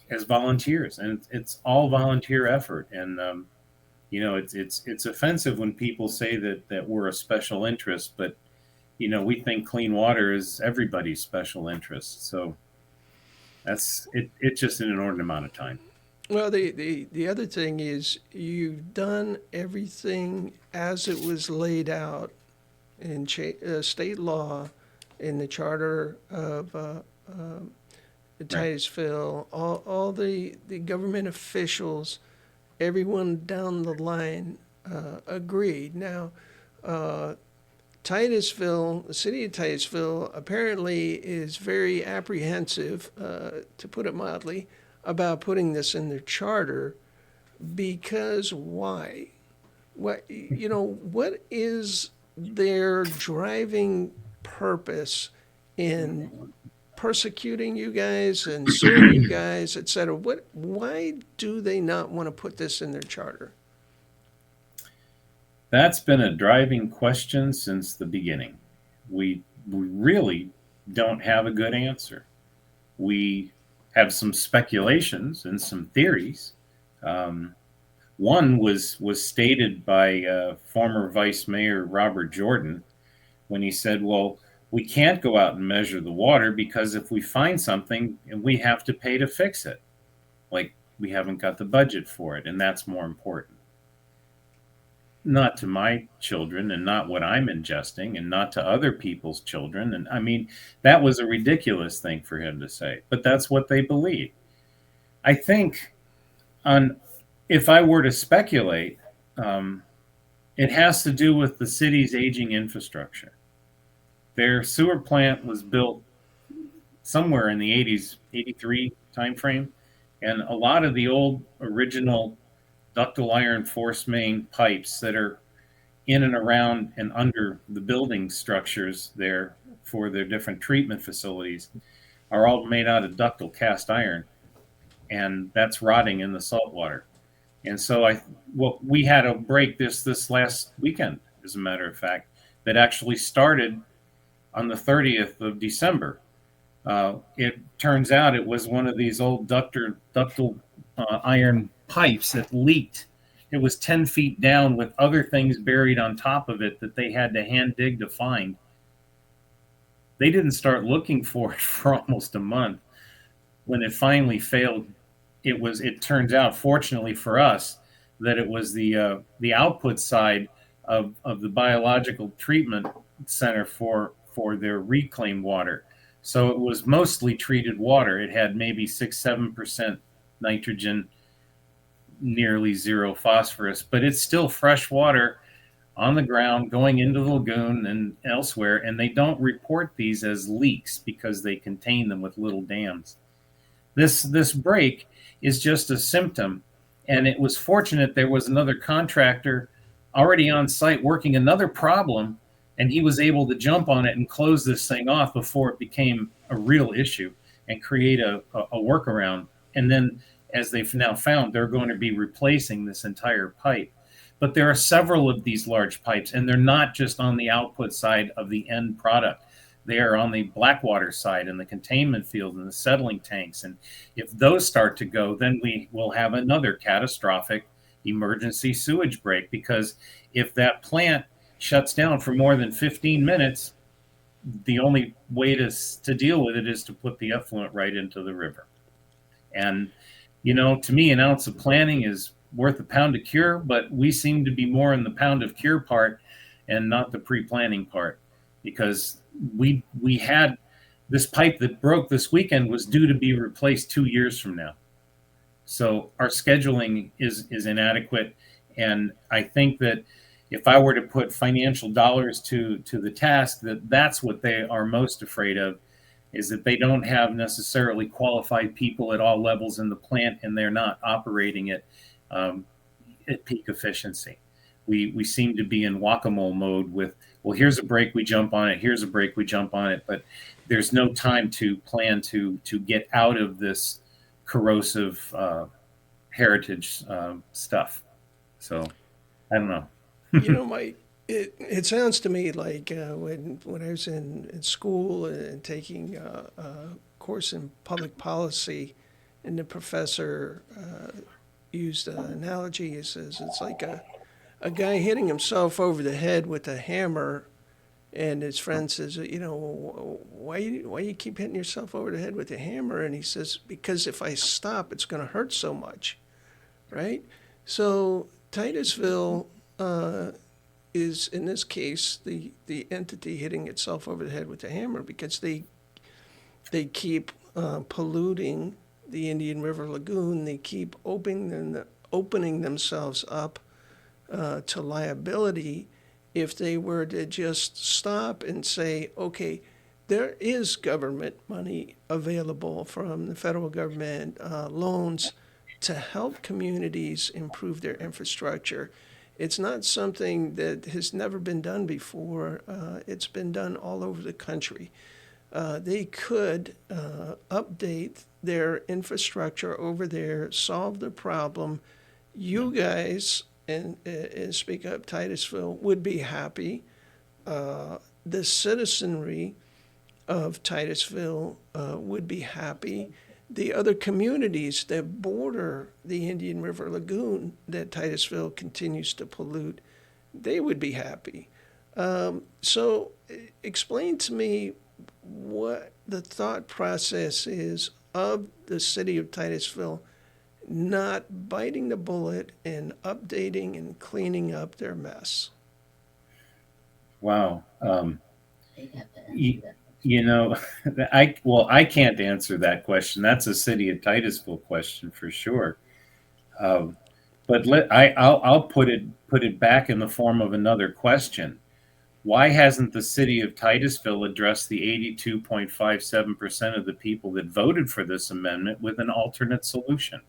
as volunteers, and it's all volunteer effort. And it's offensive when people say that we're a special interest, but we think clean water is everybody's special interest. So That's it. It's just an inordinate amount of time. Well, the other thing is you've done everything as it was laid out in state law, in the charter of Titusville, all the government officials, everyone down the line agreed. Now, Titusville, the city of Titusville, apparently is very apprehensive, to put it mildly, about putting this in their charter. Because why? What is their driving purpose in persecuting you guys and suing you guys, et cetera? Why do they not want to put this in their charter? That's been a driving question since the beginning. We really don't have a good answer. We have some speculations and some theories. One was stated by former Vice Mayor Robert Jordan when he said, well, we can't go out and measure the water because if we find something, we have to pay to fix it. Like, we haven't got the budget for it, and that's more important. Not to my children, and not what I'm ingesting, and not to other people's children. And I mean, that was a ridiculous thing for him to say, but that's what they believe. I think if I were to speculate, it has to do with the city's aging infrastructure. Their sewer plant was built somewhere in the 80s, 83 timeframe, and a lot of the old original ductile iron force main pipes that are in and around and under the building structures there for their different treatment facilities are all made out of ductile cast iron, and that's rotting in the salt water. And so we had a break this last weekend, as a matter of fact, that actually started on the 30th of December. It turns out it was one of these old ductile iron pipes that leaked. It was 10 feet down with other things buried on top of it that they had to hand dig to find. They didn't start looking for it for almost a month. When it finally failed, it turns out, fortunately for us, that it was the output side of the biological treatment center for their reclaimed water. So it was mostly treated water. It had maybe 6-7% nitrogen, nearly zero phosphorus, but it's still fresh water on the ground going into the lagoon and elsewhere, and they don't report these as leaks because they contain them with little dams. This break is just a symptom, and it was fortunate there was another contractor already on site working another problem, and he was able to jump on it and close this thing off before it became a real issue and create a workaround. And then, as they've now found, they're going to be replacing this entire pipe. But there are several of these large pipes, and they're not just on the output side of the end product. They are on the blackwater side and the containment field and the settling tanks. And if those start to go, then we will have another catastrophic emergency sewage break, because if that plant shuts down for more than 15 minutes, the only way to deal with it is to put the effluent right into the river. And, to me, an ounce of planning is worth a pound of cure, but we seem to be more in the pound of cure part and not the pre-planning part, because we had this pipe that broke this weekend was due to be replaced 2 years from now. So our scheduling is inadequate. And I think that if I were to put financial dollars to the task, that's what they are most afraid of, is that they don't have necessarily qualified people at all levels in the plant, and they're not operating it at peak efficiency. We seem to be in whack-a-mole mode with, well, here's a break, we jump on it, here's a break, we jump on it, but there's no time to plan to get out of this corrosive heritage stuff. So I don't know. Mike, it sounds to me like when I was in school and taking a course in public policy, and the professor used an analogy. He says it's like a guy hitting himself over the head with a hammer, And his friend says, why you keep hitting yourself over the head with a hammer? And he says, because if I stop, it's going to hurt so much, right? So Titusville is, in this case, the entity hitting itself over the head with a hammer because they keep polluting the Indian River Lagoon. They keep opening themselves up to liability. If they were to just stop and say, okay, there is government money available from the federal government, loans to help communities improve their infrastructure. It's not something that has never been done before. It's been done all over the country. They could update their infrastructure over there, solve the problem. You guys in Speak Up Titusville would be happy. The citizenry of Titusville would be happy. The other communities that border the Indian River Lagoon that Titusville continues to pollute, they would be happy. So explain to me what the thought process is of the city of Titusville not biting the bullet and updating and cleaning up their mess. Wow. I can't answer that question. That's a city of Titusville question for sure. But I'll put it back in the form of another question. Why hasn't the city of Titusville addressed the 82.57% of the people that voted for this amendment with an alternate solution?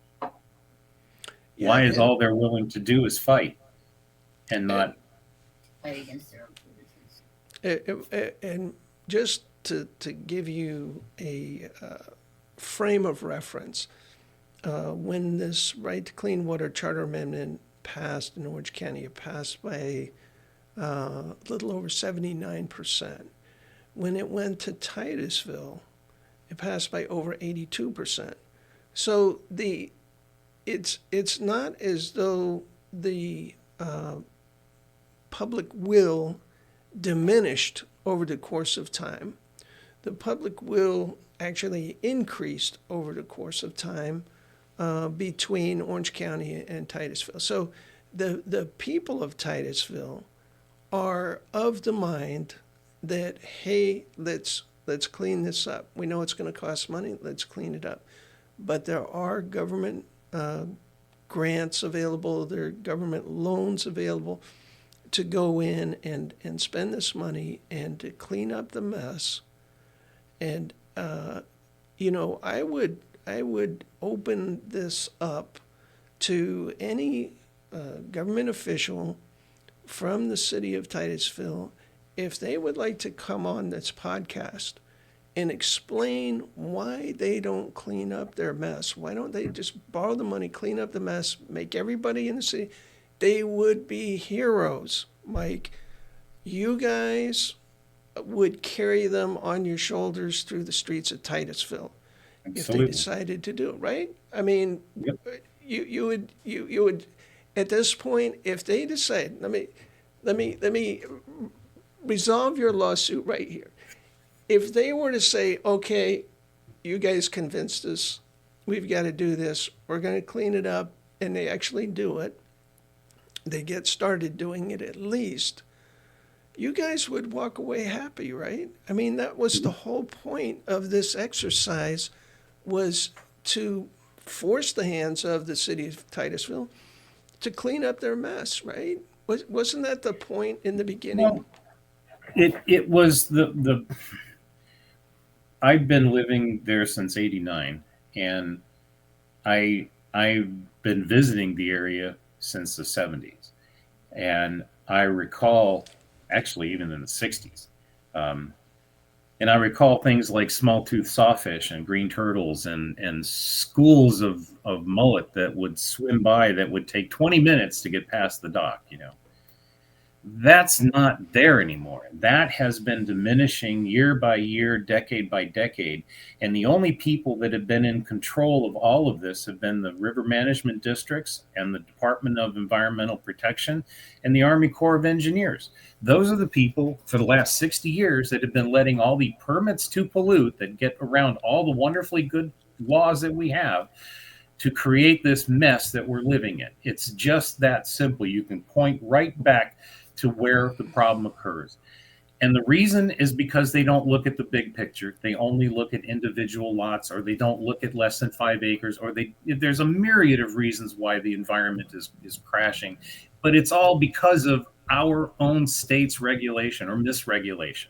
Why is all they're willing to do is fight and not fight against their own citizens? And just to give you a frame of reference, when this Right to Clean Water Charter Amendment passed in Orange County, it passed by a little over 79%. When it went to Titusville, it passed by over 82%. So it's not as though the public will diminished over the course of time. The public will actually increased over the course of time between Orange County and Titusville. So the people of Titusville are of the mind that, hey, let's clean this up. We know it's going to cost money. Let's clean it up. But there are government grants available. There are government loans available to go in and spend this money and to clean up the mess. And I would open this up to any government official from the city of Titusville if they would like to come on this podcast and explain why they don't clean up their mess. Why don't they just borrow the money, clean up the mess, make everybody in the city? They would be heroes, Mike. You guys would carry them on your shoulders through the streets of Titusville. Absolutely. If they decided to do it, right? I mean, yep. you would at this point, if they decide, let me resolve your lawsuit right here. If they were to say, okay, you guys convinced us, we've got to do this, we're going to clean it up, and they actually do it, they get started doing it at least, you guys would walk away happy, right? I mean, that was the whole point of this exercise, was to force the hands of the city of Titusville to clean up their mess, right? Wasn't that the point in the beginning? Well, it was the I've been living there since '89, and I've been visiting the area since the '70s, and I recall, actually even in the '60s, and I recall things like small-toothed sawfish and green turtles and schools of mullet that would swim by that would take 20 minutes to get past the dock, That's not there anymore. That has been diminishing year by year, decade by decade. And the only people that have been in control of all of this have been the river management districts and the Department of Environmental Protection and the Army Corps of Engineers. Those are the people for the last 60 years that have been letting all the permits to pollute that get around all the wonderfully good laws that we have to create this mess that we're living in. It's just that simple. You can point right back to where the problem occurs. And the reason is because they don't look at the big picture. They only look at individual lots, or they don't look at less than 5 acres, or there's a myriad of reasons why the environment is crashing. But it's all because of our own state's regulation or misregulation.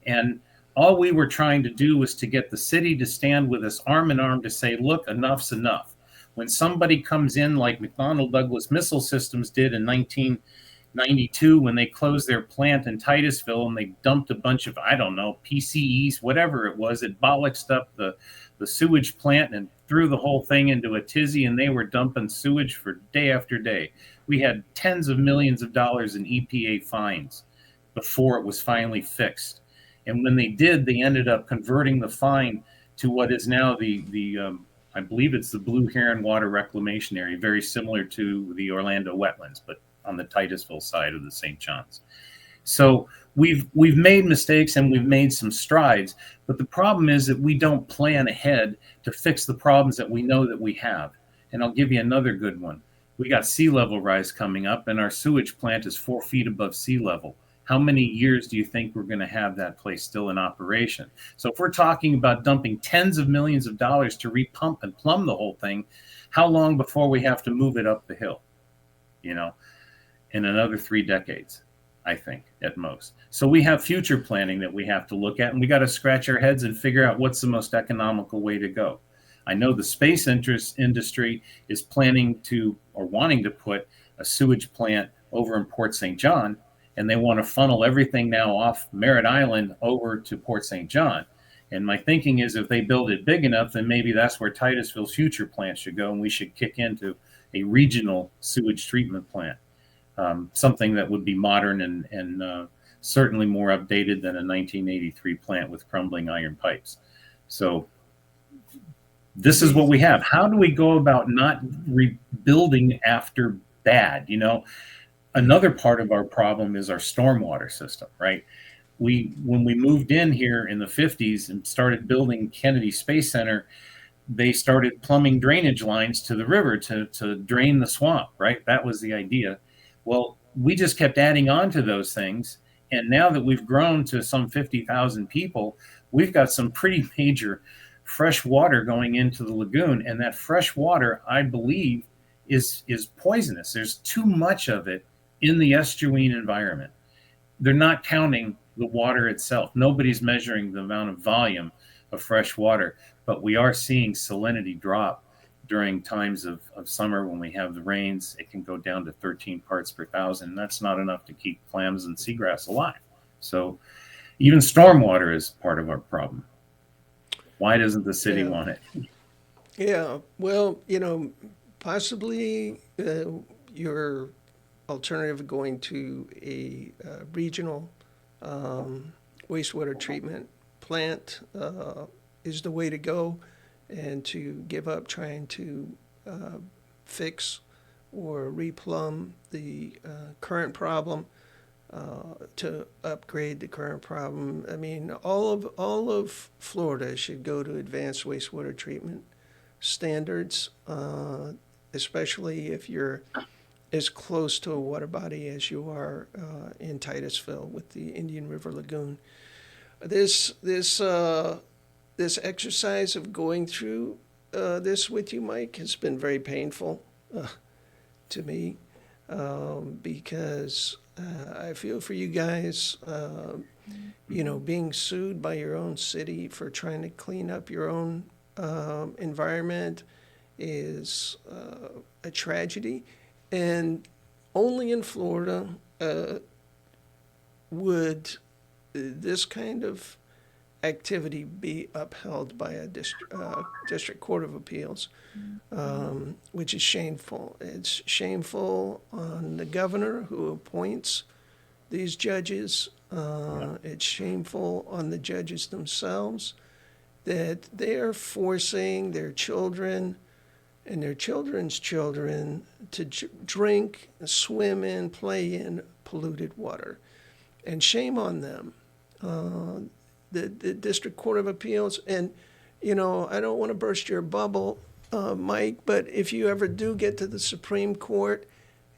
And all we were trying to do was to get the city to stand with us arm in arm to say, look, enough's enough. When somebody comes in like McDonnell Douglas Missile Systems did in 1992, when they closed their plant in Titusville and they dumped a bunch of, I don't know, PCEs, whatever it was, it bollocksed up the sewage plant and threw the whole thing into a tizzy, and they were dumping sewage for day after day. We had tens of millions of dollars in EPA fines before it was finally fixed. And when they did, they ended up converting the fine to what is now I believe it's the Blue Heron Water Reclamation Area, very similar to the Orlando wetlands, but on the Titusville side of the St. John's. So we've made mistakes and we've made some strides, but the problem is that we don't plan ahead to fix the problems that we know that we have. And I'll give you another good one. We got sea level rise coming up, and our sewage plant is 4 feet above sea level. How many years do you think we're going to have that place still in operation? So if we're talking about dumping tens of millions of dollars to repump and plumb the whole thing, how long before we have to move it up the hill? In another 3 decades, I think, at most. So we have future planning that we have to look at, and we got to scratch our heads and figure out what's the most economical way to go. I know the space industry is planning to, or wanting to put a sewage plant over in Port St. John, and they want to funnel everything now off Merritt Island over to Port St. John. And my thinking is if they build it big enough, then maybe that's where Titusville's future plant should go, and we should kick into a regional sewage treatment plant, something that would be modern and certainly more updated than a 1983 plant with crumbling iron pipes. So this is what we have. How do we go about not rebuilding after bad? Another part of our problem is our stormwater system, right? When we moved in here in the 50s and started building Kennedy Space Center, they started plumbing drainage lines to the river to drain the swamp, right? That was the idea. Well, we just kept adding on to those things. And now that we've grown to some 50,000 people, we've got some pretty major fresh water going into the lagoon. And that fresh water, I believe, is poisonous. There's too much of it in the estuarine environment. They're not counting the water itself. Nobody's measuring the amount of volume of fresh water, but we are seeing salinity drop during times of summer when we have the rains. It can go down to 13 parts per thousand. And that's not enough to keep clams and seagrass alive. So even stormwater is part of our problem. Why doesn't the city want it? Yeah, well, possibly your alternative going to a regional wastewater treatment plant is the way to go, and to give up trying to fix or replumb the current problem, to upgrade the current problem. I mean, all of Florida should go to advanced wastewater treatment standards, especially if you're as close to a water body as you are in Titusville with the Indian River Lagoon. This exercise of going through this with you, Mike, has been very painful to me, because I feel for you guys. Being sued by your own city for trying to clean up your own environment is a tragedy. And only in Florida would this kind of activity be upheld by a district court of appeals, which is shameful. It's shameful on the governor who appoints these judges. It's shameful on the judges themselves that they are forcing their children and their children's children to drink, swim in, play in polluted water. And shame on them. The District Court of Appeals, and, I don't want to burst your bubble, Mike, but if you ever do get to the Supreme Court,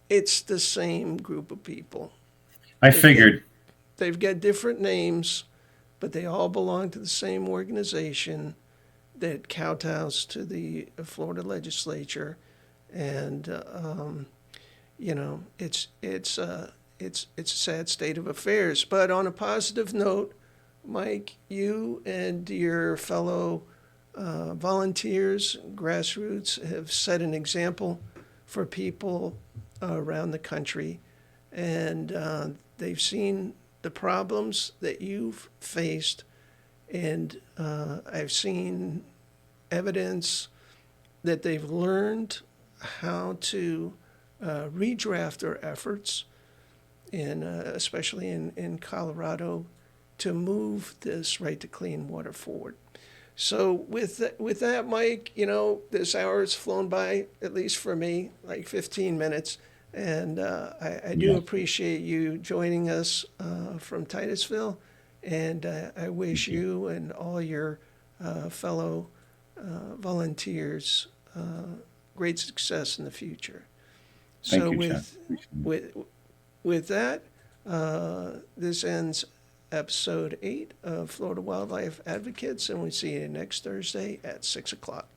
it's the same group of people. I figured. They've got different names, but they all belong to the same organization that kowtows to the Florida legislature. And, it's a sad state of affairs. But on a positive note, Mike, you and your fellow volunteers, grassroots, have set an example for people around the country. And they've seen the problems that you've faced. And I've seen evidence that they've learned how to redraft their efforts, especially in Colorado, to move this right to clean water forward. So with that, Mike, this hour has flown by, at least for me, like 15 minutes. And I do appreciate you joining us from Titusville. And I wish you and all your fellow volunteers great success in the future. Thank you, Chuck. With that, this ends episode 8 of Florida Wildlife Advocates, and we see you next Thursday at 6 o'clock.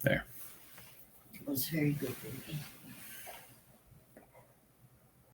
There. It was very good, baby.